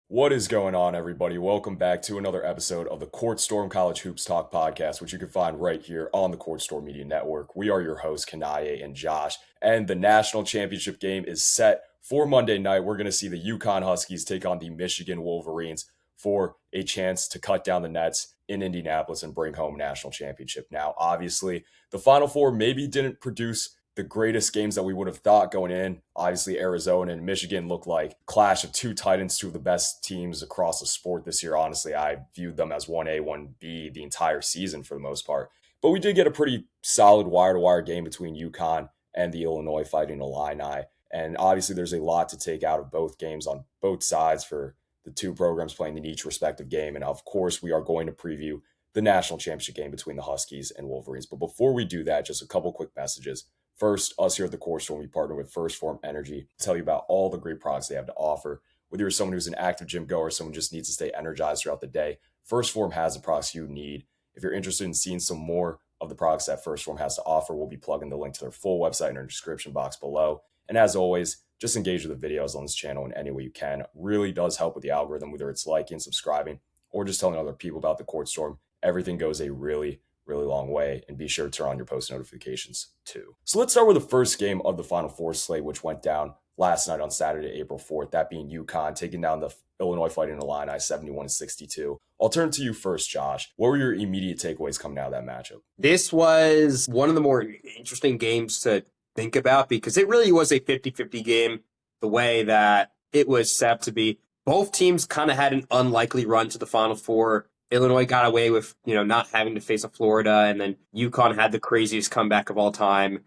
What is going on, everybody? Welcome back to another episode of the Court Storm College Hoops Talk podcast, which you can find right here on the Court Storm Media Network. We are your hosts, Kanaye and Josh, and the national championship game is set for Monday night. We're going to see the UConn Huskies take on the Michigan Wolverines for a chance to cut down the nets in Indianapolis and bring home a national championship. Now, obviously, the Final Four maybe didn't produce the greatest games that we would have thought going in. Obviously, Arizona and Michigan look like clash of two titans, two of the best teams across the sport this year. Honestly, I viewed them as 1A, 1B the entire season for the most part. But we did get a pretty solid wire-to-wire game between UConn and the Illinois Fighting Illini. And obviously, there's a lot to take out of both games on both sides for the two programs playing in each respective game. And of course, we are going to preview the national championship game between the Huskies and Wolverines. But before we do that, just a couple quick messages. First, us here at the Court Storm, we partner with Phorm Energy to tell you about all the great products they have to offer. Whether you're someone who's an active gym goer or someone who just needs to stay energized throughout the day, Phorm has the products you need. If you're interested in seeing some more of the products that Phorm has to offer, we'll be plugging the link to their full website in our description box below. And as always, just engage with the videos on this channel in any way you can. It really does help with the algorithm, whether it's liking, subscribing, or just telling other people about the Court Storm. Everything goes a really long way, and be sure to turn on your post notifications too. So let's start with the first game of the Final Four slate, which went down last night on Saturday, April 4th, that being UConn taking down the Illinois Fighting Illini 71-62. I'll turn to you first, Josh. What were your immediate takeaways coming out of that matchup? This was one of the more interesting games to think about because it really was a 50-50 game the way that it was set up to be. Both teams kind of had an unlikely run to the Final Four. Illinois got away with, not having to face a Florida, and then UConn had the craziest comeback of all time.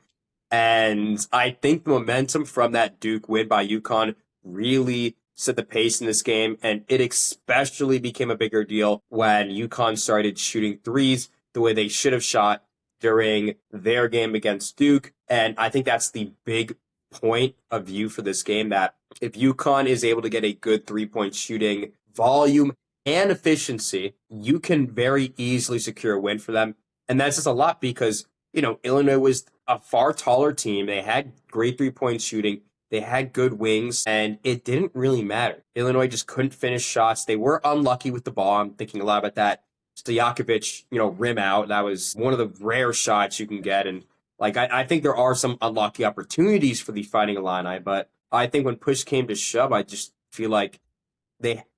And I think the momentum from that Duke win by UConn really set the pace in this game, and it especially became a bigger deal when UConn started shooting threes the way they should have shot during their game against Duke. And I think that's the big point of view for this game, that if UConn is able to get a good three-point shooting volume and efficiency, you can very easily secure a win for them. And that's just a lot because, Illinois was a far taller team. They had great three-point shooting. They had good wings, and it didn't really matter. Illinois just couldn't finish shots. They were unlucky with the ball. I'm thinking a lot about that Stojakovic, rim out. That was one of the rare shots you can get. And I think there are some unlucky opportunities for the Fighting Illini, but I think when push came to shove, I just feel like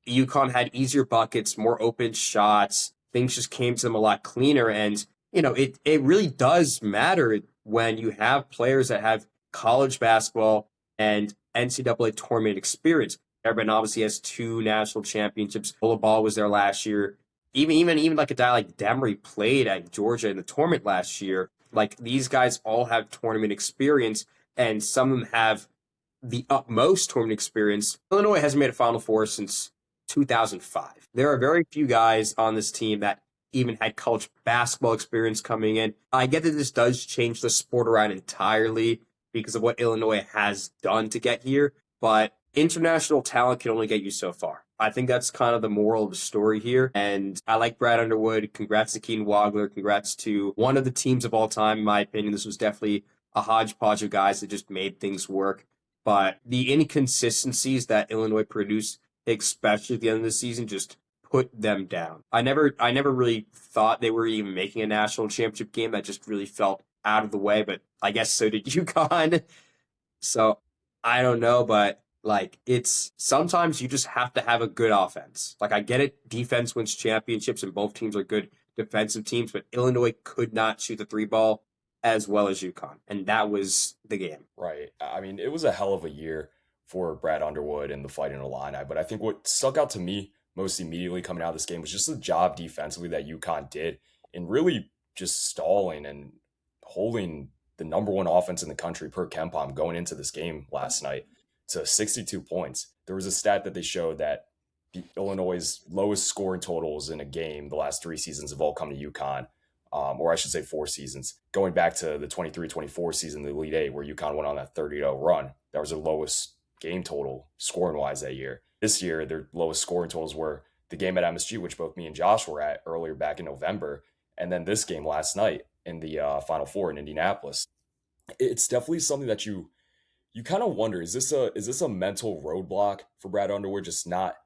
UConn had easier buckets, more open shots. Things just came to them a lot cleaner. And, it really does matter when you have players that have college basketball and NCAA tournament experience. Everyone obviously has two national championships. Bola Ball was there last year. Even like a guy like Demery played at Georgia in the tournament last year. Like, these guys all have tournament experience, and some of them have the utmost tournament experience. Illinois hasn't made a Final Four since 2005. There are very few guys on this team that even had college basketball experience coming in. I get that this does change the sport around entirely because of what Illinois has done to get here, but international talent can only get you so far. I think that's kind of the moral of the story here. And I like Brad Underwood. Congrats to Keenan Wagler. Congrats to one of the teams of all time, in my opinion. This was definitely a hodgepodge of guys that just made things work. But the inconsistencies that Illinois produced, especially at the end of the season, just put them down. I never really thought they were even making a national championship game. That just really felt out of the way, but I guess so did UConn. So I don't know, but it's sometimes you just have to have a good offense. I get it, defense wins championships and both teams are good defensive teams, but Illinois could not shoot the three ball as well as UConn, and that was the game. Right. I mean, it was a hell of a year for Brad Underwood and the Fighting Illini, but I think what stuck out to me most immediately coming out of this game was just the job defensively that UConn did in really just stalling and holding the number one offense in the country per KenPom going into this game last night to 62 points. There was a stat that they showed that Illinois' lowest scoring totals in a game the last 3 seasons have all come to UConn, or I should say 4 seasons. Going back to the 23-24 season, the Elite Eight, where UConn went on that 30-0 run, that was their lowest game total scoring-wise that year. This year, their lowest scoring totals were the game at MSG, which both me and Josh were at earlier back in November, and then this game last night in the Final Four in Indianapolis. It's definitely something that you kind of wonder, is this a mental roadblock for Brad Underwood, just not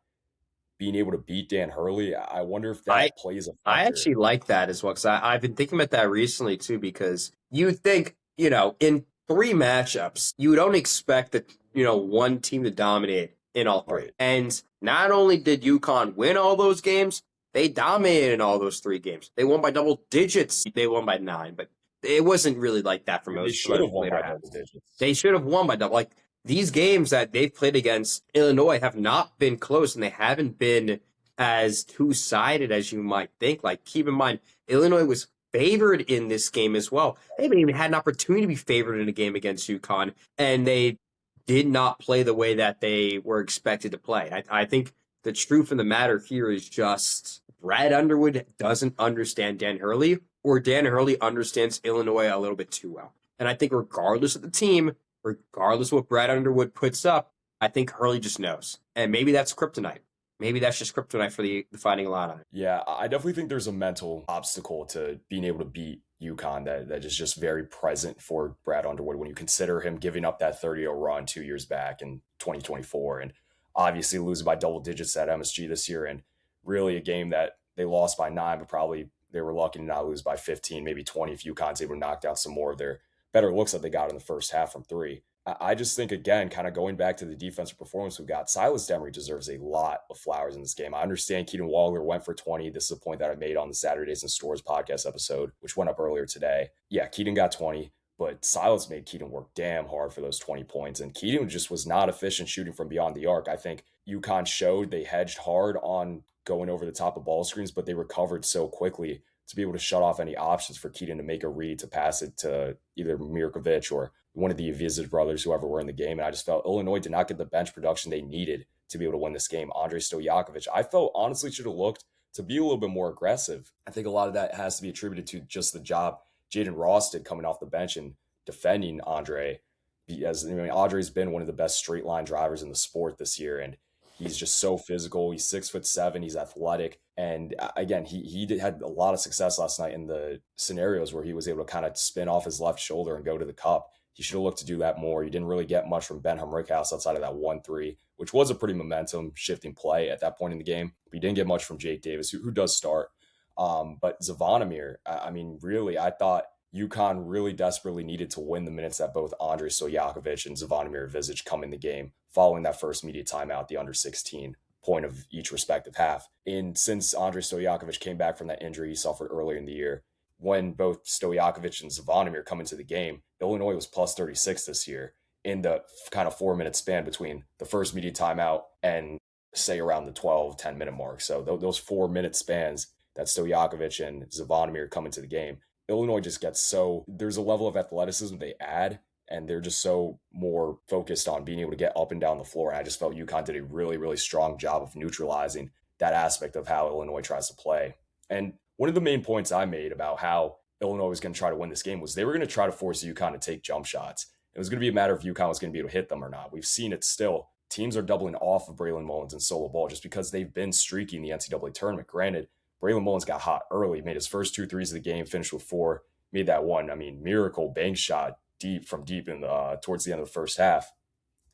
being able to beat Dan Hurley. I wonder if I that plays a I factor. actually like that as well because I've been thinking about that recently too. Because you think in three matchups you don't expect that one team to dominate in all three, Right. and not only did UConn win all those games, they dominated in all those three games. They won by double digits. They won by 9, but it wasn't really like that for I mean, they most should have won later by halves. double digits. They should have won by double. Like these games that they've played against Illinois have not been close, and they haven't been as two-sided as you might think. Like, keep in mind, Illinois was favored in this game as well. They haven't even had an opportunity to be favored in a game against UConn, and they did not play the way that they were expected to play. I think the truth of the matter here is just Brad Underwood doesn't understand Dan Hurley, or Dan Hurley understands Illinois a little bit too well. And I think regardless of the team, regardless of what Brad Underwood puts up, I think Hurley just knows. And maybe that's kryptonite. Maybe that's just kryptonite for the Fighting Illini. Yeah, I definitely think there's a mental obstacle to being able to beat UConn that is just very present for Brad Underwood when you consider him giving up that 30-0 run 2 years back in 2024 and obviously losing by double digits at MSG this year, and really a game that they lost by 9, but probably they were lucky to not lose by 15, maybe 20 if UConn's able to knock down some more of their better looks that they got in the first half from 3. I just think, again, kind of going back to the defensive performance we got, Silas Demery deserves a lot of flowers in this game. I understand Keaton Waller went for 20. This is a point that I made on the Saturdays in Stores podcast episode, which went up earlier today. Yeah, Keaton got 20, but Silas made Keaton work damn hard for those 20 points. And Keaton just was not efficient shooting from beyond the arc. I think UConn showed they hedged hard on going over the top of ball screens, but they recovered so quickly to be able to shut off any options for Keaton to make a read to pass it to either Mirkovic or one of the Avizid brothers, whoever were in the game. And I just felt Illinois did not get the bench production they needed to be able to win this game. Andre Stojakovic, I felt honestly should have looked to be a little bit more aggressive. I think a lot of that has to be attributed to just the job Jaden Ross did coming off the bench and defending Andre. Andre's been one of the best straight line drivers in the sport this year, and he's just so physical. He's 6'7". He's athletic. And again, he had a lot of success last night in the scenarios where he was able to kind of spin off his left shoulder and go to the cup. He should have looked to do that more. He didn't really get much from Ben Rickhouse outside of that 1-3, which was a pretty momentum shifting play at that point in the game. He didn't get much from Jake Davis, who does start. But Zvonimir, I mean, really, I thought UConn really desperately needed to win the minutes that both Andre Stojakovic and Zvonimir Vizic come in the game following that first media timeout, the under 16 point of each respective half. And since Andre Stojakovic came back from that injury he suffered earlier in the year, when both Stojakovic and Zvonimir come into the game, Illinois was plus 36 this year in the kind of 4-minute span between the first media timeout and say around the 10 minute mark. So those 4-minute spans that Stojakovic and Zvonimir come into the game, Illinois just gets there's a level of athleticism they add, and they're just so more focused on being able to get up and down the floor. And I just felt UConn did a really, really strong job of neutralizing that aspect of how Illinois tries to play. And one of the main points I made about how Illinois was going to try to win this game was they were going to try to force UConn to take jump shots. It was going to be a matter of UConn was going to be able to hit them or not. We've seen it still. Teams are doubling off of Braylon Mullins and solo ball just because they've been streaky in the NCAA tournament. Granted, Braylon Mullins got hot early, made his first 2 threes of the game, finished with 4, made that one, miracle bank shot from deep in towards the end of the first half.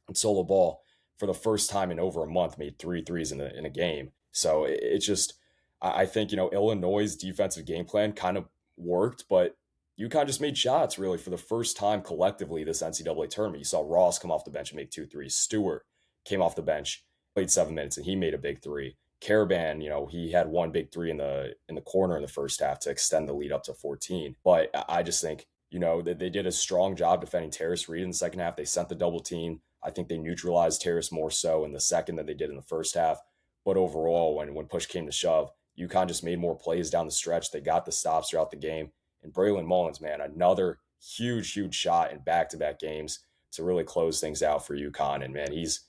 And solo ball, for the first time in over a month, made 3 threes in a game. So it's just, I think, Illinois' defensive game plan kind of worked, but UConn just made shots really for the first time collectively this NCAA tournament. You saw Ross come off the bench and make 2 threes. Stewart came off the bench, played 7 minutes, and he made a big 3. Caravan, he had 1 big 3 in the corner in the first half to extend the lead up to 14. But I just think, that they did a strong job defending Terrace Reed in the second half. They sent the double team. I think they neutralized Terrace more so in the second than they did in the first half. But overall, when push came to shove, UConn just made more plays down the stretch. They got the stops throughout the game. And Braylon Mullins, man, another huge, huge shot in back-to-back games to really close things out for UConn. And man, he's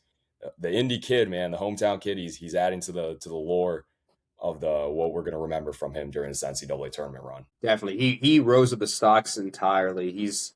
the Indy kid, man, the hometown kid. He's adding to the lore of what we're going to remember from him during this NCAA tournament run. Definitely, he rose up the stocks entirely. He's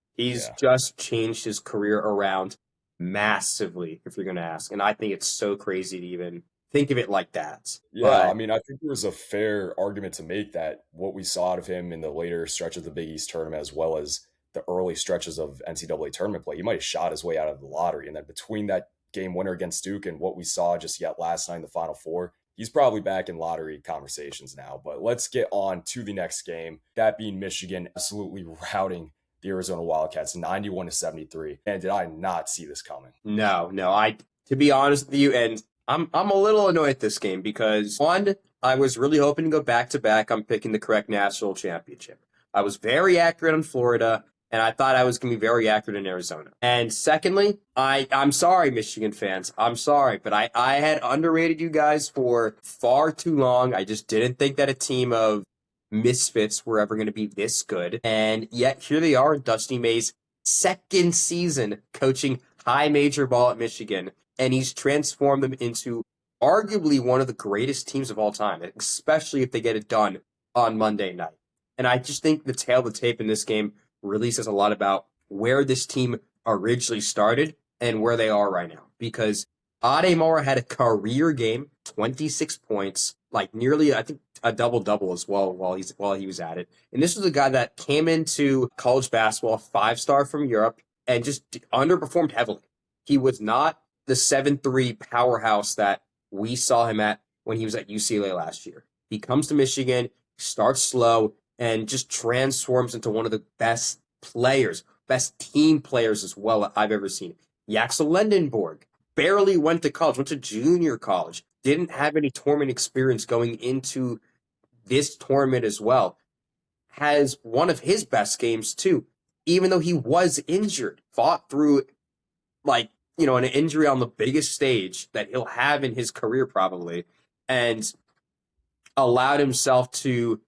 just changed his career around massively, if you're going to ask. And I think it's so crazy to even think of it like that. Yeah, but I think there was a fair argument to make that what we saw out of him in the later stretch of the Big East tournament, as well as the early stretches of NCAA tournament play, he might have shot his way out of the lottery. And then between that game winner against Duke and what we saw just yet last night in the Final Four, he's probably back in lottery conversations now. But let's get on to the next game, that being Michigan absolutely routing the Arizona Wildcats 91-73. And did I not see this coming? No, to be honest with you, and I'm a little annoyed at this game because one, I was really hoping to go back to back on picking the correct national championship. I was very accurate on Florida, and I thought I was going to be very accurate in Arizona. And secondly, I'm sorry, Michigan fans. I'm sorry, but I had underrated you guys for far too long. I just didn't think that a team of misfits were ever going to be this good. And yet here they are, Dusty May's second season coaching high major ball at Michigan, and he's transformed them into arguably one of the greatest teams of all time, especially if they get it done on Monday night. And I just think the tail of the tape in this game really says a lot about where this team originally started and where they are right now. Because Ademar had a career game, 26 points, like nearly, I think, a double-double as well while he was at it. And this was a guy that came into college basketball, 5-star from Europe, and just underperformed heavily. He was not the 7-3 powerhouse that we saw him at when he was at UCLA last year. He comes to Michigan, starts slow, and just transforms into one of the best players, best team players as well that I've ever seen. Yaxel Lendenborg barely went to college, went to junior college, didn't have any tournament experience going into this tournament as well. Has one of his best games too, even though he was injured, fought through an injury on the biggest stage that he'll have in his career probably, and allowed himself to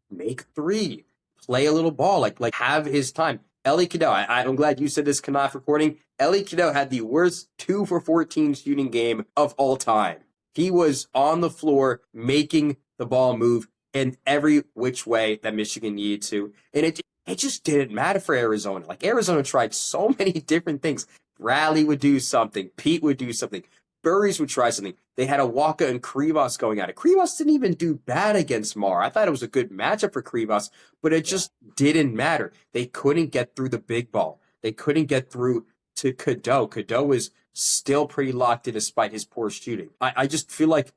make three, play a little ball, like have his time. Ellie Cadeau, I'm glad you said this, Kanaye, recording. Ellie Cadeau had the worst 2 for 14 shooting game of all time. He was on the floor making the ball move in every which way that Michigan needed to. And it just didn't matter for Arizona. Like, Arizona tried so many different things. Bradley would do something. Pete would do something. Burries would try something. They had Awaka and Krivas going at it. Krivas didn't even do bad against Mar. I thought it was a good matchup for Krivas, but it just didn't matter. They couldn't get through the big ball. They couldn't get through to Cadeau. Cadeau was still pretty locked in despite his poor shooting. I just feel like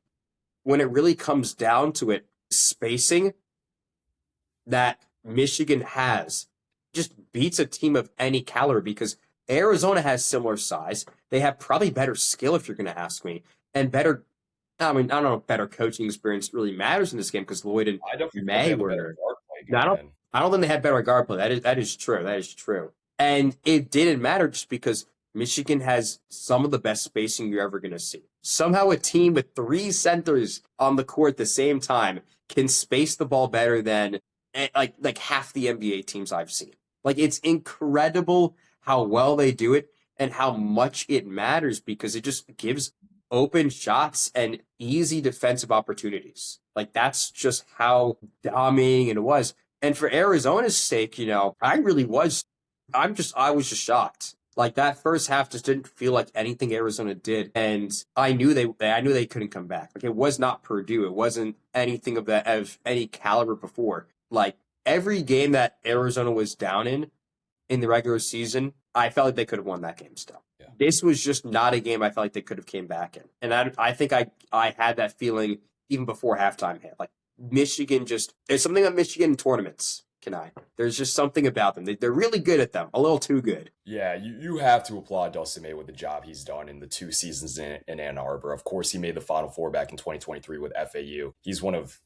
when it really comes down to it, spacing that Michigan has just beats a team of any caliber because Arizona has similar size. They have probably better skill, if you're going to ask me, and better. I mean, I don't know if better coaching experience really matters in this game because Lloyd and May were. I don't think they had better guard play. That is true. That is true. And it didn't matter just because Michigan has some of the best spacing you're ever going to see. Somehow a team with 3 centers on the court at the same time can space the ball better than like half the NBA teams I've seen. Like, it's incredible how well they do it and how much it matters because it just gives open shots and easy defensive opportunities. Like, that's just how dominating it was. And for Arizona's sake, I was just shocked. Like, that first half just didn't feel like anything Arizona did, and I knew they couldn't come back. Like, it was not Purdue. It wasn't anything of any caliber before. Like, every game that Arizona was down in the regular season, I felt like they could have won that game still. Yeah. This was just not a game I felt like they could have came back in. And I think I had that feeling even before halftime hit. Like, Michigan there's something about Michigan in tournaments, Kanaye. There's just something about them. They're really good at them, a little too good. Yeah, you have to applaud Dustin May with the job he's done in the 2 seasons in Ann Arbor. Of course, he made the Final Four back in 2023 with FAU. He's one of,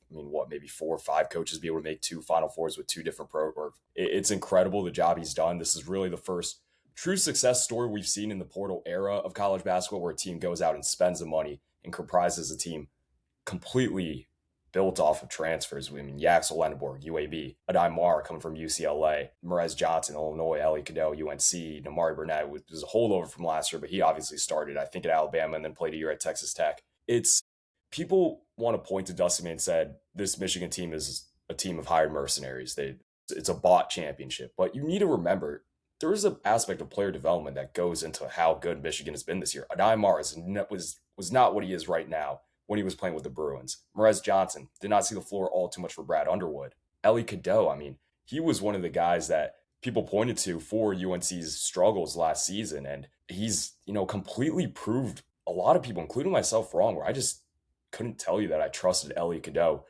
maybe 4 or 5 coaches be able to make 2 Final Fours with 2 different programs. It's incredible the job he's done. This is really the first true success story we've seen in the portal era of college basketball where a team goes out and spends the money and comprises a team completely built off of transfers. Yaxel Lendenborg, UAB, Ademar coming from UCLA, Merez Johnson, Illinois, Ellie Cadeau, UNC, Namari Burnett was a holdover from last year, but he obviously started, I think, at Alabama and then played a year at Texas Tech. People want to point to Dustin May and said, this Michigan team is a team of hired mercenaries. It's a bought championship. But you need to remember, there is an aspect of player development that goes into how good Michigan has been this year. Ademar was not what he is right now when he was playing with the Bruins. Merez Johnson did not see the floor all too much for Brad Underwood. Ellie Cadeau, he was one of the guys that people pointed to for UNC's struggles last season, and he's, completely proved a lot of people, including myself, wrong, where couldn't tell you that I trusted Elliot Cadeau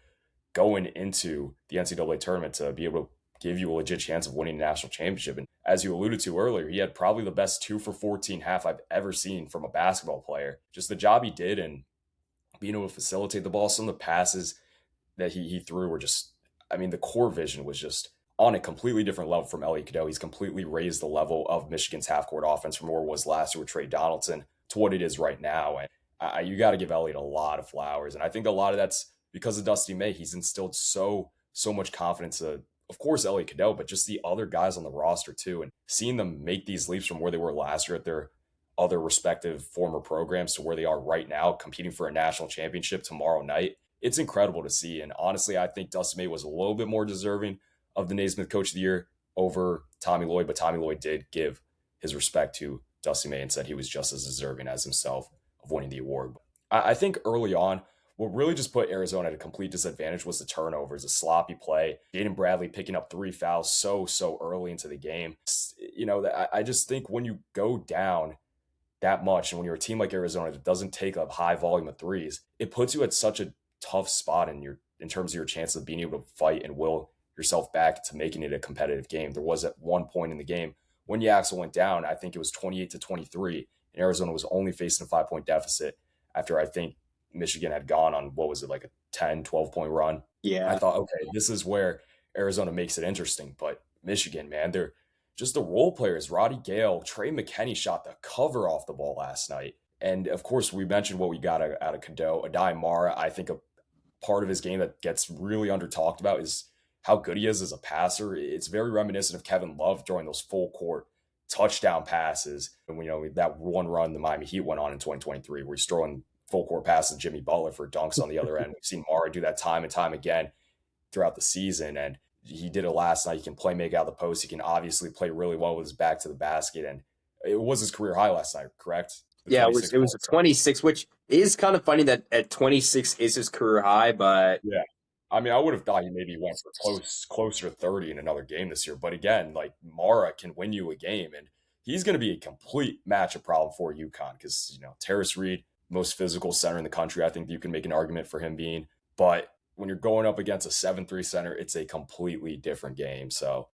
going into the NCAA tournament to be able to give you a legit chance of winning a national championship. And as you alluded to earlier, he had probably the best 2 for 14 half I've ever seen from a basketball player. Just the job he did and being able to facilitate the ball. Some of the passes that he threw were just, I mean, the core vision was just on a completely different level from Elliot Cadeau. He's completely raised the level of Michigan's half-court offense from where it was last year with Trey Donaldson to what it is right now. And you got to give Elliot a lot of flowers. And I think a lot of that's because of Dusty May. He's instilled so much confidence, of course, Elliot Cadeau, but just the other guys on the roster too. And seeing them make these leaps from where they were last year at their other respective former programs to where they are right now, competing for a national championship tomorrow night, it's incredible to see. And honestly, I think Dusty May was a little bit more deserving of the Naismith Coach of the Year over Tommy Lloyd, but Tommy Lloyd did give his respect to Dusty May and said he was just as deserving as himself of winning the award. I think early on, what really just put Arizona at a complete disadvantage was the turnovers, the sloppy play, Jaden Bradley picking up 3 fouls so early into the game. You know, I just think when you go down that much, and when you're a team like Arizona that doesn't take up high volume of threes, it puts you at such a tough spot in terms of your chances of being able to fight and will yourself back to making it a competitive game. There was at one point in the game when Yaxel went down, I think it was 28-23, and Arizona was only facing a 5-point deficit after I think Michigan had gone on, what was it, like a 10, 12-point run? Yeah. I thought, okay, this is where Arizona makes it interesting. But Michigan, man, they're just the role players. Roddy Gale, Trey McKinney shot the cover off the ball last night. And, of course, we mentioned what we got out of Cadeau. Adai Mara, I think a part of his game that gets really under-talked about is how good he is as a passer. It's very reminiscent of Kevin Love during those full-court touchdown passes. And, you know, that one run the Miami Heat went on in 2023 where he's throwing full court pass to Jimmy Butler for dunks on the other end. We've seen Mara do that time and time again throughout the season. And he did it last night. He can play make out of the post. He can obviously play really well with his back to the basket. And it was his career high last night, correct? Yeah, it was a 26, which is kind of funny that at 26 is his career high, but yeah. I mean, I would have thought he maybe went for closer to 30 in another game this year. But again, like Mara can win you a game, and he's going to be a complete matchup problem for UConn because, you know, Terrace Reed, most physical center in the country. I think you can make an argument for him being, but when you're going up against a 7-3 center, it's a completely different game. So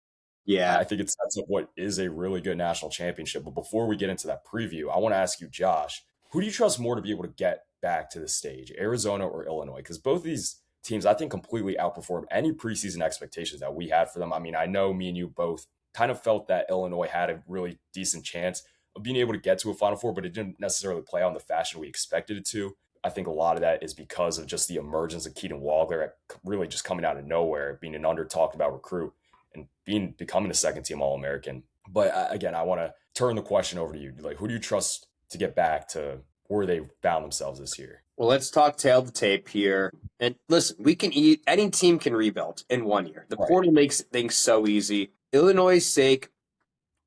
yeah, I think it sets up what is a really good national championship. But before we get into that preview, I want to ask you, Josh, who do you trust more to be able to get back to the stage, Arizona or Illinois? Because both of these teams, I think, completely outperformed any preseason expectations that we had for them. I mean, I know me and you both kind of felt that Illinois had a really decent chance of being able to get to a Final Four, but it didn't necessarily play out in the fashion we expected it to. I think a lot of that is because of just the emergence of Keaton Wagler really just coming out of nowhere, being an under-talked about recruit and becoming a second-team All-American. But again, I want to turn the question over to you. Like, who do you trust to get back to where they found themselves this year? Well, let's talk tail to tape here. And listen, any team can rebuild in 1 year. The portal makes things so easy. Illinois' sake,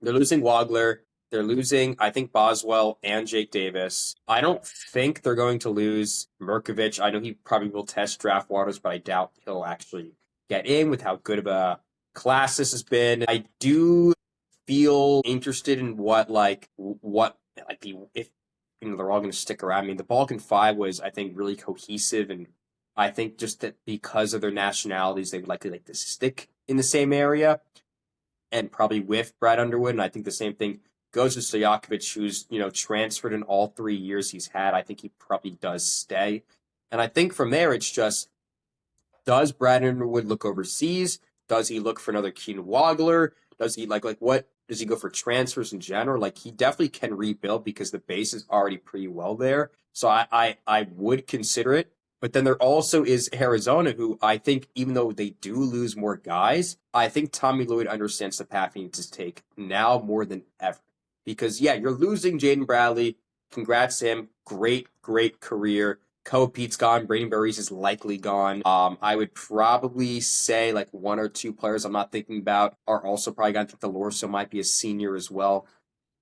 they're losing Wagler. They're losing, I think, Boswell and Jake Davis. I don't think they're going to lose Merkovich. I know he probably will test draft waters, but I doubt he'll actually get in with how good of a class this has been. I do feel interested in if they're all going to stick around. I mean, the Balkan Five was, I think, really cohesive, and I think just that because of their nationalities, they would likely like to stick in the same area and probably with Brad Underwood. And I think the same thing goes with Stojakovic, who's, transferred in all 3 years he's had. I think he probably does stay. And I think from there, it's just, does Brad Underwood look overseas? Does he look for another Keaton Wagler? Does he what does he go for transfers in general? Like, he definitely can rebuild because the base is already pretty well there. So I would consider it. But then there also is Arizona, who I think, even though they do lose more guys, I think Tommy Lloyd understands the path he needs to take now more than ever. Because, yeah, you're losing Jaden Bradley. Congrats to him. Great, great career. Kobe Pete's gone. Braden Berries is likely gone. I would probably say like 1 or 2 players I'm not thinking about are also probably going to think Delorso might be a senior as well.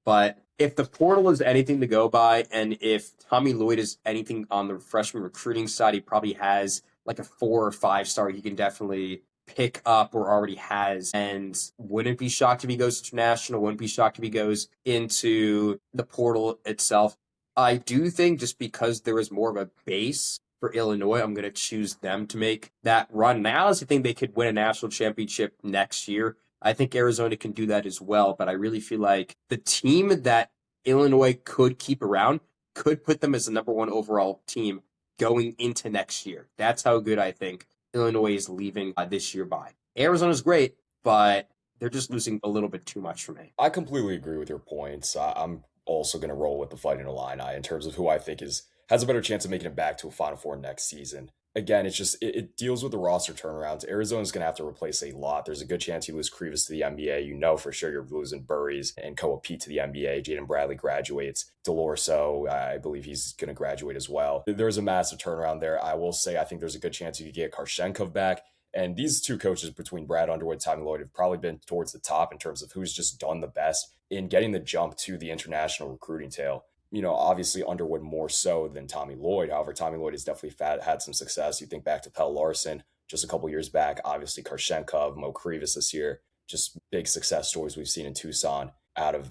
But if the portal is anything to go by, and if Tommy Lloyd is anything on the freshman recruiting side, he probably has like a 4 or 5 star he can definitely pick up or already has. And wouldn't be shocked if he goes international, wouldn't be shocked if he goes into the portal itself. I do think just because there is more of a base for Illinois. I'm going to choose them to make that run. And I honestly think they could win a national championship next year. I think Arizona can do that as well, but I really feel like the team that Illinois could keep around could put them as the number one overall team going into next year. That's how good I think Illinois is leaving this year by. Arizona's great, but they're just losing a little bit too much for me. I completely agree with your points. I'm also going to roll with the Fighting Illini in terms of who I think has a better chance of making it back to a Final Four next season. Again, it deals with the roster turnarounds. Arizona's going to have to replace a lot. There's a good chance you lose Krivas to the NBA. You know for sure you're losing Burries and Koa Pete to the NBA. Jaden Bradley graduates. Delorso, I believe he's going to graduate as well. There's a massive turnaround there. I will say I think there's a good chance you could get Karshenkov back. And these two coaches between Brad Underwood and Tommy Lloyd have probably been towards the top in terms of who's just done the best in getting the jump to the international recruiting tail. Obviously Underwood more so than Tommy Lloyd. However, Tommy Lloyd has definitely had some success. You think back to Pell Larson just a couple years back, obviously Karshenkov, Mo Krivas this year, just big success stories we've seen in Tucson out of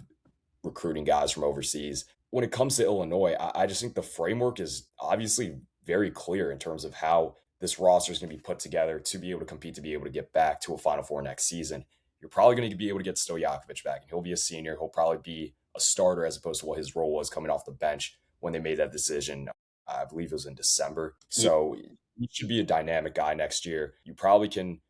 recruiting guys from overseas. When it comes to Illinois, I just think the framework is obviously very clear in terms of how this roster is going to be put together to be able to compete, to be able to get back to a Final Four next season. You're probably going to be able to get Stojakovic back, and he'll be a senior. He'll probably be a starter as opposed to what his role was coming off the bench when they made that decision. I believe it was in December. So he should be a dynamic guy next year. You probably can,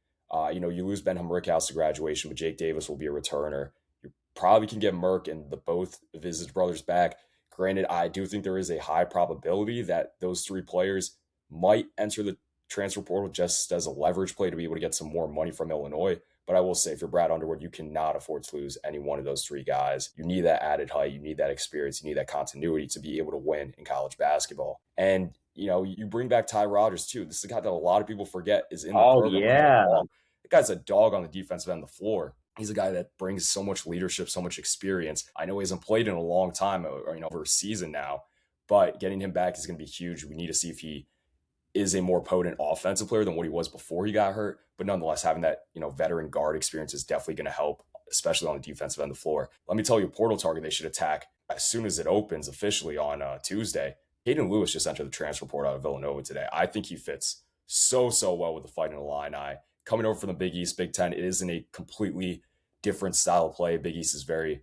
you lose Ben Rickhouse to graduation, but Jake Davis will be a returner. You probably can get Merck and both of his brothers back. Granted, I do think there is a high probability that those three players might enter the transfer portal just as a leverage play to be able to get some more money from Illinois. But I will say, for Brad Underwood, you cannot afford to lose any one of those three guys. You need that added height. You need that experience. You need that continuity to be able to win in college basketball. And, you bring back Ty Rodgers, too. This is a guy that a lot of people forget is in the program. Yeah. The guy's a dog on the defensive end of the floor. He's a guy that brings so much leadership, so much experience. I know he hasn't played in a long time, over a season now, but getting him back is going to be huge. We need to see if he is a more potent offensive player than what he was before he got hurt. But nonetheless, having that, veteran guard experience is definitely going to help, especially on the defensive end of the floor. Let me tell you, a portal target they should attack as soon as it opens officially on Tuesday. Hayden Lewis just entered the transfer portal out of Villanova today. I think he fits so well with the Fighting Illini. Coming over from the Big East, Big Ten, it isn't a completely different style of play. Big East is very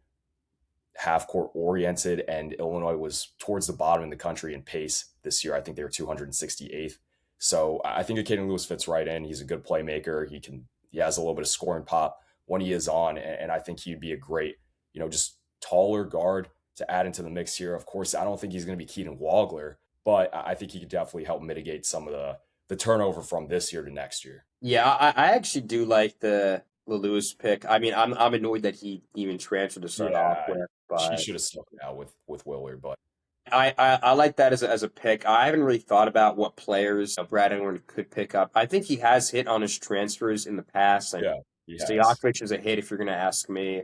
half-court oriented, and Illinois was towards the bottom in the country in pace this year. I think they were 268th. So I think Caden Lewis fits right in. He's a good playmaker. He has a little bit of scoring pop when he is on, and I think he'd be a great, just taller guard to add into the mix here. Of course, I don't think he's going to be Keaton Wagler, but I think he could definitely help mitigate some of the turnover from this year to next year. Yeah, I actually do like the Lewis pick. I mean, I'm annoyed that he even transferred to start off with. But he should have stuck it out with Willard, but I like that as a pick. I haven't really thought about what players Brad Underwood could pick up. I think he has hit on his transfers in the past. Yeah, he has. Stojakovic is a hit if you're going to ask me.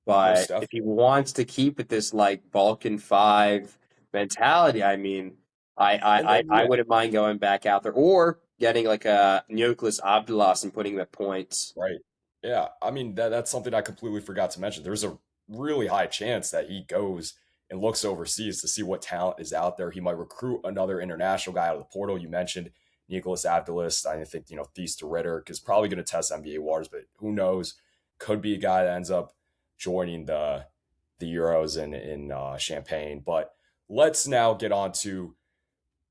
But if he wants to keep it this Balkan 5 mentality, I mean, I wouldn't mind going back out there or getting a Nicholas Abdulas and putting him at points. Right. Yeah. I mean, that's something I completely forgot to mention. There's a really high chance that he goes and looks overseas to see what talent is out there. He might recruit another international guy out of the portal. You mentioned Nicholas Abdulas. I think, Thies to Ritter is probably going to test NBA waters, but who knows? Could be a guy that ends up joining the Euros in Champaign. But let's now get on to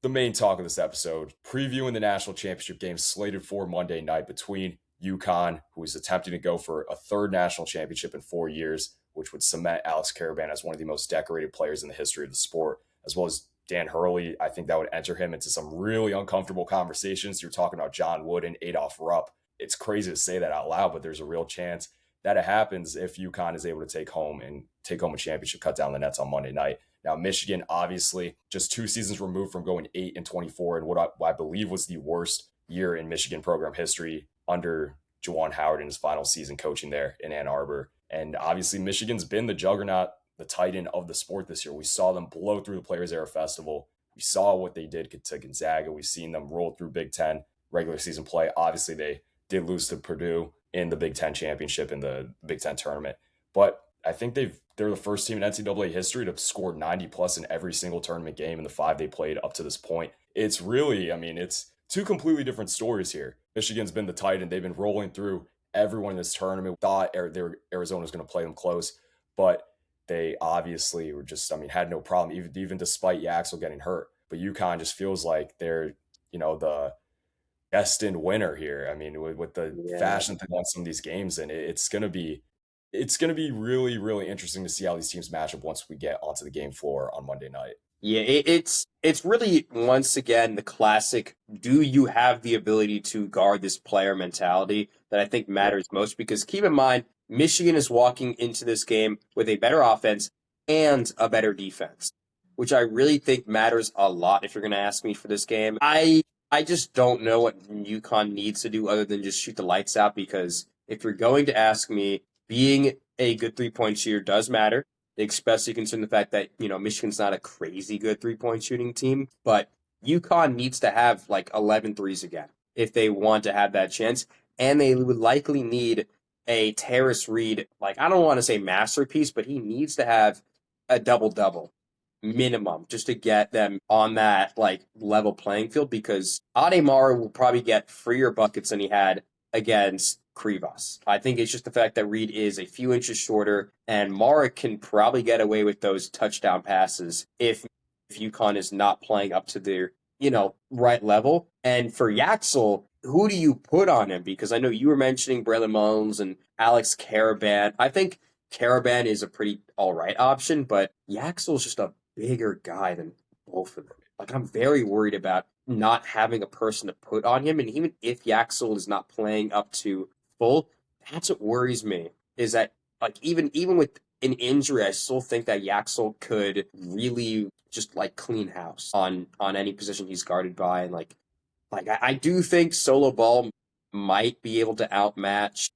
the main talk of this episode, previewing the national championship game slated for Monday night between UConn, who is attempting to go for a third national championship in 4 years, which would cement Alex Caravan as one of the most decorated players in the history of the sport, as well as Dan Hurley. I think that would enter him into some really uncomfortable conversations. You're talking about John Wood and Adolph Rupp. It's crazy to say that out loud, but there's a real chance that it happens if UConn is able to take home a championship, cut down the nets on Monday night. Now, Michigan, obviously, just 2 seasons removed from going 8-24 in what I believe was the worst year in Michigan program history under Juwan Howard in his final season coaching there in Ann Arbor. And obviously, Michigan's been the juggernaut, the titan of the sport this year. We saw them blow through the Players Era Festival. We saw what they did to Gonzaga. We've seen them roll through Big Ten regular season play. Obviously, they did lose to Purdue in the Big Ten championship in the Big Ten tournament. But I think they're the first team in NCAA history to score 90 plus in every single tournament game in the 5 they played up to this point. It's really, I mean, it's two completely different stories here. Michigan's been the Titan. They've been rolling through everyone in this tournament. Thought Arizona was going to play them close, but they obviously were just, I mean, had no problem, even despite Yaxel getting hurt. But UConn just feels like they're, the destined winner here. I mean, with the Yeah. fashion they won some of these games, and it's gonna be really, really interesting to see how these teams match up once we get onto the game floor on Monday night. Yeah, it's really once again the classic. Do you have the ability to guard this player mentality that I think Yeah. matters most? Because keep in mind, Michigan is walking into this game with a better offense and a better defense, which I really think matters a lot. If you're going to ask me for this game, I just don't know what UConn needs to do other than just shoot the lights out. Because if you're going to ask me, being a good 3-point shooter does matter, especially considering the fact that, Michigan's not a crazy good 3-point shooting team, but UConn needs to have like 11 threes again if they want to have that chance. And they would likely need a Terrace Reed, like, I don't want to say masterpiece, but he needs to have a double double minimum just to get them on that like level playing field, because Ademar will probably get freer buckets than he had against Krivas. I think it's just the fact that Reed is a few inches shorter, and Mara can probably get away with those touchdown passes if UConn is not playing up to their right level. And for Yaxel, who do you put on him? Because I know you were mentioning Braylon Mullins and Alex Caravan. I think Caravan is a pretty all right option, but Yaxel's just a bigger guy than both of them. Like, I'm very worried about not having a person to put on him. And even if Yaxel is not playing up to full, that's what worries me. Is that, like, even with an injury, I still think that Yaxel could really just like clean house on any position he's guarded by. And I do think solo ball might be able to outmatch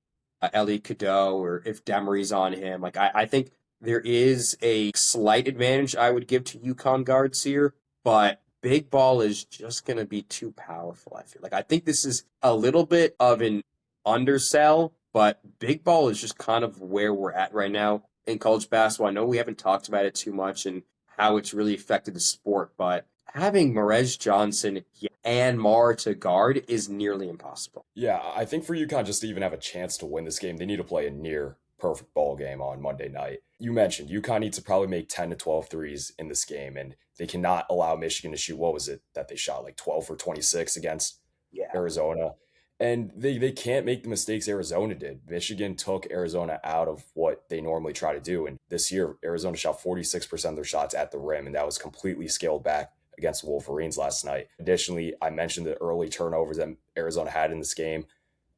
Ellie Cadeau, or if Demery's on him. Like, I think there is a slight advantage I would give to UConn guards here, but big ball is just going to be too powerful, I feel like. I think this is a little bit of an undersell, but big ball is just kind of where we're at right now in college basketball. I know we haven't talked about it too much and how it's really affected the sport, but having Marez Johnson and Mar to guard is nearly impossible. Yeah, I think for UConn just to even have a chance to win this game, they need to play a near perfect ball game on Monday night. You mentioned UConn needs to probably make 10 to 12 threes in this game, and they cannot allow Michigan to shoot. What was it that they shot, like 12 for 26 against Yeah. Arizona? And they can't make the mistakes Arizona did. Michigan took Arizona out of what they normally try to do. And this year, Arizona shot 46% of their shots at the rim, and that was completely scaled back against the Wolverines last night. Additionally, I mentioned the early turnovers that Arizona had in this game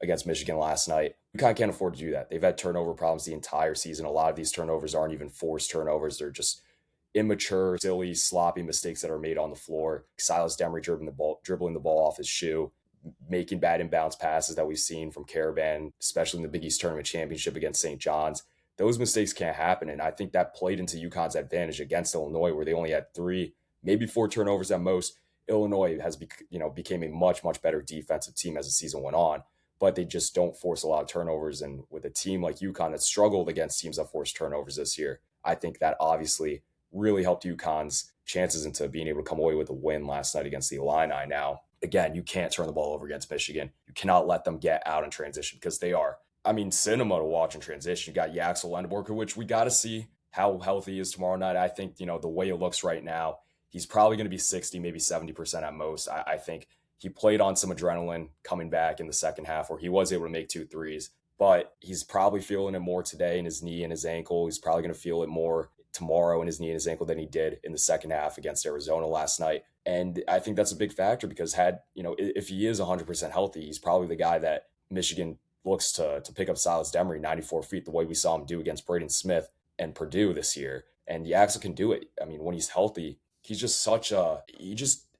against Michigan last night. UConn can't afford to do that. They've had turnover problems the entire season. A lot of these turnovers aren't even forced turnovers. They're just immature, silly, sloppy mistakes that are made on the floor. Silas Demery dribbling the ball off his shoe, making bad inbounds passes that we've seen from Caravan, especially in the Big East Tournament Championship against St. John's. Those mistakes can't happen, and I think that played into UConn's advantage against Illinois, where they only had 3, maybe 4 turnovers at most. Illinois became a much, much better defensive team as the season went on, but they just don't force a lot of turnovers. And with a team like UConn that struggled against teams that forced turnovers this year, I think that obviously really helped UConn's chances into being able to come away with a win last night against the Illini. Now, again, you can't turn the ball over against Michigan. You cannot let them get out in transition because they are, I mean, cinema to watch in transition. You got Yaxel Lendeborg, which we got to see how healthy he is tomorrow night. I think, the way it looks right now, he's probably going to be 60, maybe 70% at most. I think he played on some adrenaline coming back in the second half where he was able to make 2 threes, but he's probably feeling it more today in his knee and his ankle. He's probably going to feel it more tomorrow in his knee and his ankle than he did in the second half against Arizona last night. And I think that's a big factor because if he is 100% healthy, he's probably the guy that Michigan looks to pick up Silas Demery 94 feet, the way we saw him do against Braden Smith and Purdue this year. And Yaxel can do it. I mean, when he's healthy, he just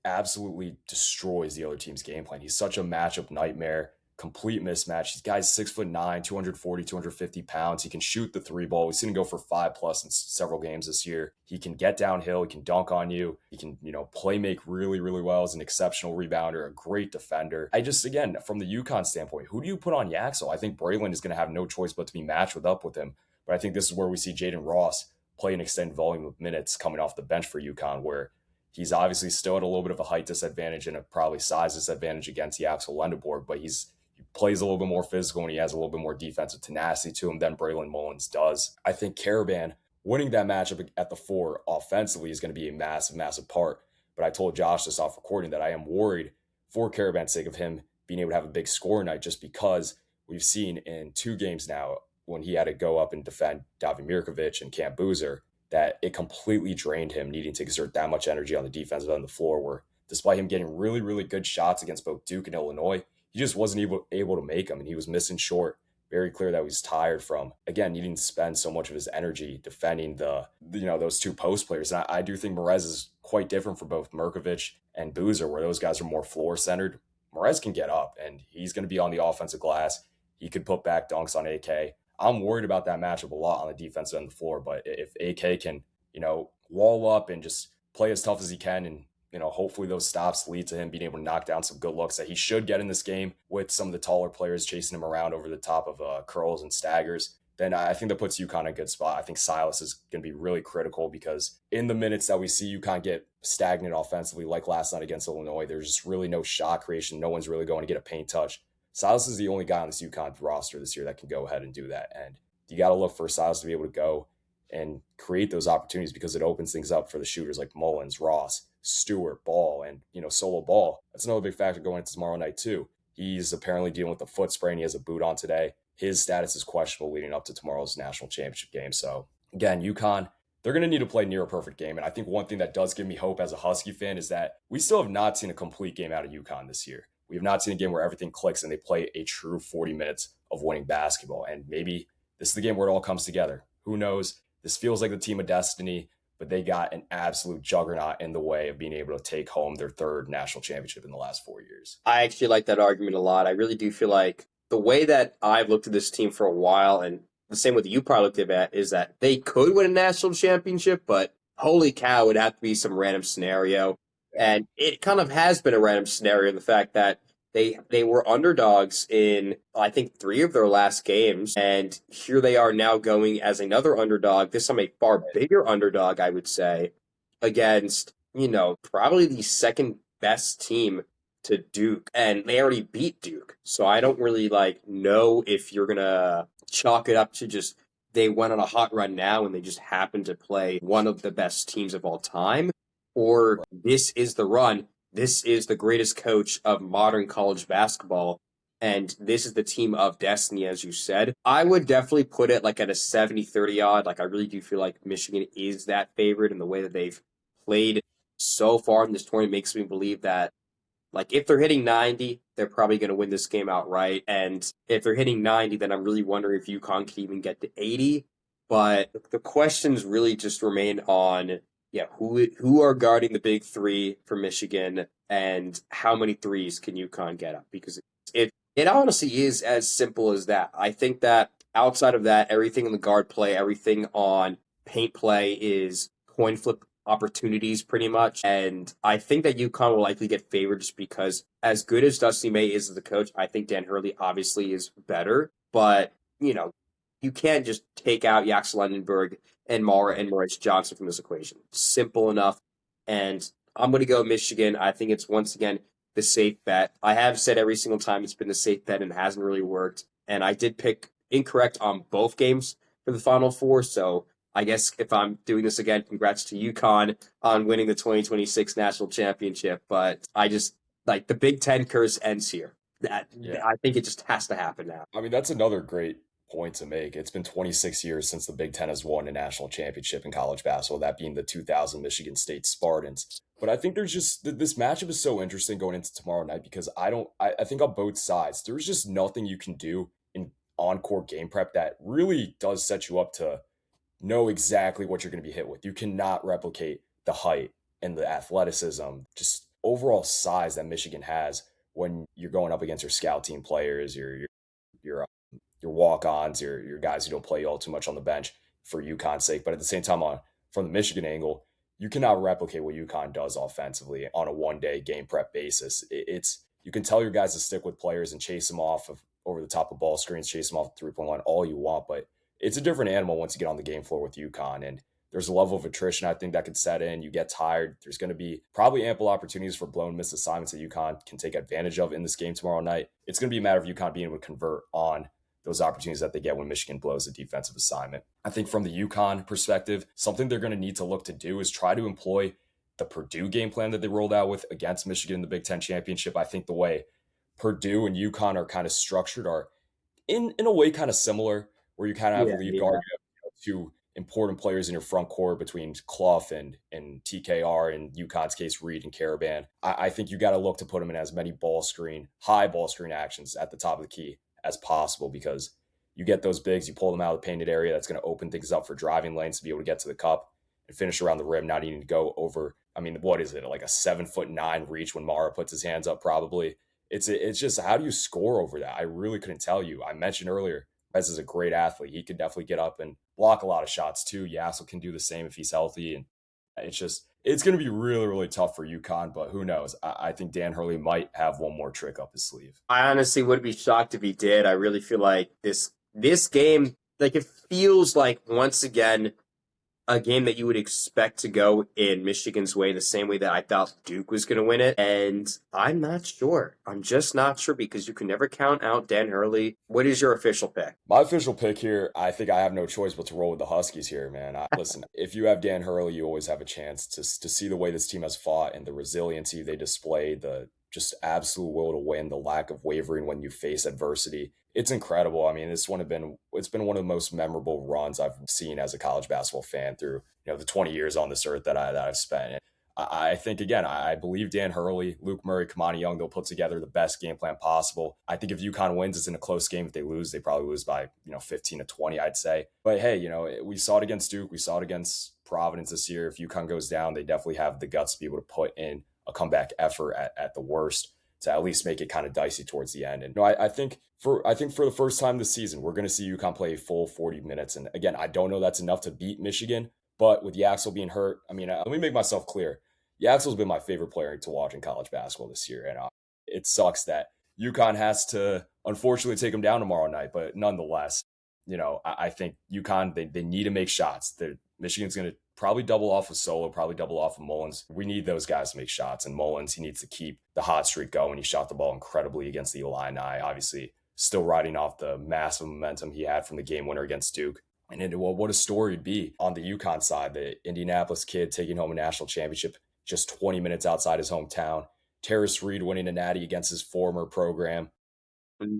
absolutely destroys the other team's game plan. He's such a matchup nightmare, complete mismatch. These guys 6'9", 240, 250 pounds. He can shoot the 3 ball. We've seen him go for 5+ in several games this year. He can get downhill. He can dunk on you. He can, play make really, really well as an exceptional rebounder, a great defender. Again, from the UConn standpoint, who do you put on Yaxel? I think Braylon is going to have no choice but to be matched up with him. But I think this is where we see Jaden Ross play an extended volume of minutes coming off the bench for UConn, where he's obviously still at a little bit of a height disadvantage and a probably size disadvantage against Yaxel Lendeborg, but he plays a little bit more physical and he has a little bit more defensive tenacity to him than Braylon Mullins does. I think Karaban winning that matchup at the 4 offensively is going to be a massive, massive part. But I told Josh this off recording that I am worried for Karaban's sake of him being able to have a big score night, just because we've seen in 2 games now when he had to go up and defend Davi Mirkovic and Cam Boozer that it completely drained him, needing to exert that much energy on the defensive end of the floor, where despite him getting really, really good shots against both Duke and Illinois, he just wasn't able to make them, and he was missing short. Very clear that he was tired from, again, needing to spend so much of his energy defending those 2 post players. And I do think Merez is quite different for both Mirkovic and Boozer, where those guys are more floor centered. Merez can get up, and he's going to be on the offensive glass. He could put back dunks on AK. I'm worried about that matchup a lot on the defensive end of the floor, but if AK can, wall up and just play as tough as he can, and hopefully those stops lead to him being able to knock down some good looks that he should get in this game with some of the taller players chasing him around over the top of curls and staggers, then I think that puts UConn in a good spot. I think Silas is going to be really critical, because in the minutes that we see UConn get stagnant offensively, like last night against Illinois, there's just really no shot creation. No one's really going to get a paint touch. Silas is the only guy on this UConn roster this year that can go ahead and do that. And you got to look for Silas to be able to go and create those opportunities, because it opens things up for the shooters like Mullins, Ross, Stewart, Ball, and Solo Ball. That's another big factor going into tomorrow night too. He's apparently dealing with a foot sprain. He has a boot on today. His status is questionable leading up to tomorrow's national championship game. So again, UConn, they're going to need to play near a perfect game. And I think one thing that does give me hope as a Husky fan is that we still have not seen a complete game out of UConn this year. We have not seen a game where everything clicks and they play a true 40 minutes of winning basketball. And maybe this is the game where it all comes together. Who knows? This feels like the team of destiny, but they got an absolute juggernaut in the way of being able to take home their 3rd national championship in the last 4 years. I actually like that argument a lot. I really do feel like the way that I've looked at this team for a while, and the same way that you probably looked at, is that they could win a national championship, but holy cow, it would have to be some random scenario. And it kind of has been a random scenario in the fact that they were underdogs in, I think, 3 of their last games. And here they are now going as another underdog, this time a far bigger underdog, I would say, against, probably the second best team to Duke. And they already beat Duke. So I don't really know if you're going to chalk it up to just they went on a hot run now and they just happened to play one of the best teams of all time, or this is the run. This is the greatest coach of modern college basketball, and this is the team of destiny, as you said. I would definitely put it at a 70-30 odd. I really do feel like Michigan is that favorite, and the way that they've played so far in this tournament makes me believe that, if they're hitting 90, they're probably going to win this game outright. And if they're hitting 90, then I'm really wondering if UConn can even get to 80. But the questions really just remain on who are guarding the big 3 for Michigan, and how many threes can UConn get up? Because it honestly is as simple as that. I think that outside of that, everything in the guard play, everything on paint play is coin flip opportunities pretty much. And I think that UConn will likely get favored just because, as good as Dusty May is as a coach, I think Dan Hurley obviously is better. But, you can't just take out Yaxel Lendeborg and Mara and Maurice Johnson from this equation. Simple enough. And I'm going to go Michigan. I think it's, once again, the safe bet. I have said every single time it's been the safe bet and it hasn't really worked. And I did pick incorrect on both games for the Final Four. So I guess if I'm doing this again, congrats to UConn on winning the 2026 national championship. But I just, the Big Ten curse ends here. I think it just has to happen now. I mean, that's another great point to make. It's been 26 years since the Big Ten has won a national championship in college basketball, that being the 2000 Michigan State Spartans. But I think there's just, this matchup is so interesting going into tomorrow night, because I think on both sides, there's just nothing you can do in on-court game prep that really does set you up to know exactly what you're going to be hit with. You cannot replicate the height and the athleticism, just overall size that Michigan has when you're going up against your scout team players, your walk-ons, your guys who don't play all too much on the bench for UConn's sake. But at the same time, from the Michigan angle, you cannot replicate what UConn does offensively on a one-day game prep basis. You can tell your guys to stick with players and chase them off of over the top of ball screens, chase them off the three-point line all you want, but it's a different animal once you get on the game floor with UConn. And there's a level of attrition I think that could set in. You get tired. There's going to be probably ample opportunities for blown missed assignments that UConn can take advantage of in this game tomorrow night. It's going to be a matter of UConn being able to convert on those opportunities that they get when Michigan blows a defensive assignment. I think from the UConn perspective, something they're going to need to look to do is try to employ the Purdue game plan that they rolled out with against Michigan in the Big Ten championship. I think the way Purdue and UConn are kind of structured are in a way kind of similar, where you kind of have Yeah, a lead yeah. guard, you have two important players in your front court between Clough and TKR, in UConn's case, Reed and Caravan. I think you got to look to put them in as many high ball screen actions at the top of the key as possible, because you get those bigs, you pull them out of the painted area, that's going to open things up for driving lanes to be able to get to the cup and finish around the rim, not needing to go over. I mean, what is it, like a 7'9" reach when Mara puts his hands up, probably. It's just, how do you score over that? I really couldn't tell you. I mentioned earlier, Perez is a great athlete. He could definitely get up and block a lot of shots too. Yassel can do the same if he's healthy. And it's going to be really, really tough for UConn, but who knows? I think Dan Hurley might have one more trick up his sleeve. I honestly would be shocked if he did. I really feel like this game, like, it feels like, once again, a game that you would expect to go in Michigan's way, the same way that I thought Duke was going to win it. And I'm not sure. I'm just not sure, because you can never count out Dan Hurley. What is your official pick? My official pick here, I think I have no choice but to roll with the Huskies here, man. Listen, if you have Dan Hurley, you always have a chance to see the way this team has fought and the resiliency they display, the just absolute will to win, the lack of wavering when you face adversity. It's incredible. I mean, it's been one of the most memorable runs I've seen as a college basketball fan through, the 20 years on this earth that I've spent. I think, again, I believe Dan Hurley, Luke Murray, Kamani Young, they'll put together the best game plan possible. I think if UConn wins, it's in a close game. If they lose, they probably lose by 15 to 20, I'd say. But hey, we saw it against Duke, we saw it against Providence this year. If UConn goes down, they definitely have the guts to be able to put in a comeback effort at the worst, to at least make it kind of dicey towards the end. And I think for the first time this season, we're going to see UConn play a full 40 minutes. And again, I don't know that's enough to beat Michigan, but with Yaxel being hurt, I mean, let me make myself clear. Yaxel's been my favorite player to watch in college basketball this year. And it sucks that UConn has to, unfortunately, take him down tomorrow night. But nonetheless, I think UConn, they need to make shots. Michigan's going to probably double off with Solo, probably double off with Mullins. We need those guys to make shots. And Mullins, he needs to keep the hot streak going. He shot the ball incredibly against the Illini, obviously still riding off the massive momentum he had from the game winner against Duke. And what a story it'd be on the UConn side, the Indianapolis kid taking home a national championship just 20 minutes outside his hometown. Terrace Reed winning a natty against his former program.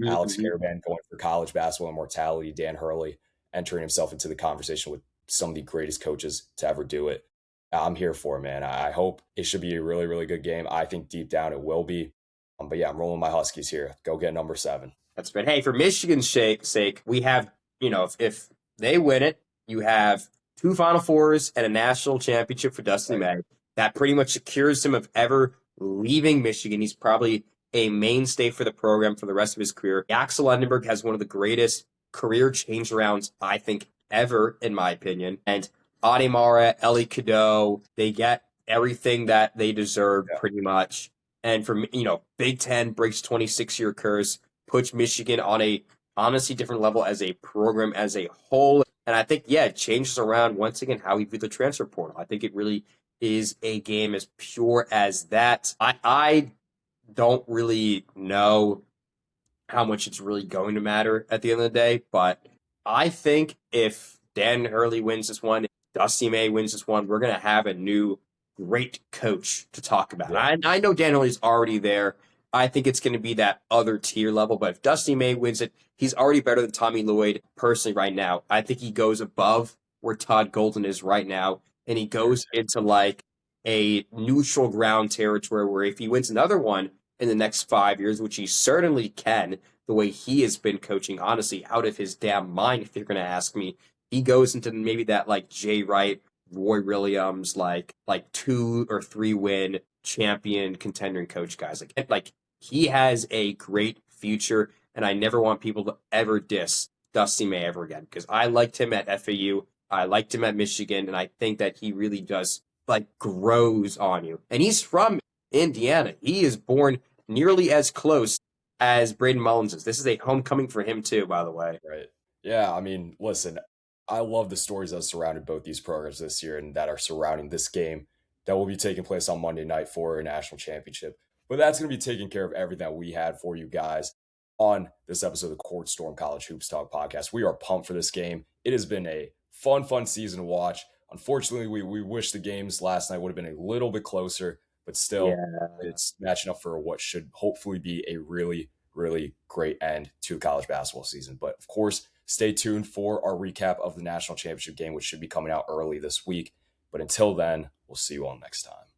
Alex Caravan going for college basketball immortality. Dan Hurley entering himself into the conversation with some of the greatest coaches to ever do it. I'm here for it, man. I hope it should be a really, really good game. I think deep down it will be. But yeah, I'm rolling my Huskies here. Go get number 7. That's been, hey, for Michigan's sake, we have, if they win it, you have 2 Final Fours and a national championship for Dustin May. That pretty much secures him of ever leaving Michigan. He's probably a mainstay for the program for the rest of his career. Axel Lundenberg has one of the greatest career change-arounds, I think, ever, in my opinion. And Ademara, Ellie Cadeau, they get everything that they deserve, pretty much. And from, Big Ten breaks 26-year curse, puts Michigan on a honestly different level as a program as a whole. And I think, it changes around, once again, how we view the transfer portal. I think it really is a game as pure as that. I don't really know how much it's really going to matter at the end of the day, but I think if Dan Hurley wins this one, if Dusty May wins this one, we're going to have a new great coach to talk about. Yeah. I know Dan Hurley's already there. I think it's going to be that other tier level, but if Dusty May wins it, he's already better than Tommy Lloyd personally right now. I think he goes above where Todd Golden is right now, and he goes into like a neutral ground territory where if he wins another one in the next 5 years, which he certainly can, the way he has been coaching, honestly, out of his damn mind, if you're going to ask me, he goes into maybe that like Jay Wright, Roy Williams, like 2 or 3 win champion contender and coach guys. Like he has a great future, and I never want people to ever diss Dusty May ever again, because I liked him at FAU, I liked him at Michigan, and I think that he really does grows on you. And he's from Indiana. He is born nearly as close as Braden Mullins is. This is a homecoming for him too, by the way. Right. Yeah, I mean, listen, I love the stories that have surrounded both these programs this year and that are surrounding this game that will be taking place on Monday night for a national championship. But that's going to be taking care of everything that we had for you guys on this episode of the Court Storm College Hoops Talk podcast. We are pumped for this game. It has been a fun season to watch. Unfortunately, we wish the games last night would have been a little bit closer, but still, it's matching up for what should hopefully be a really great end to the college basketball season. But of course, stay tuned for our recap of the national championship game, which should be coming out early this week. But until then, we'll see you all next time.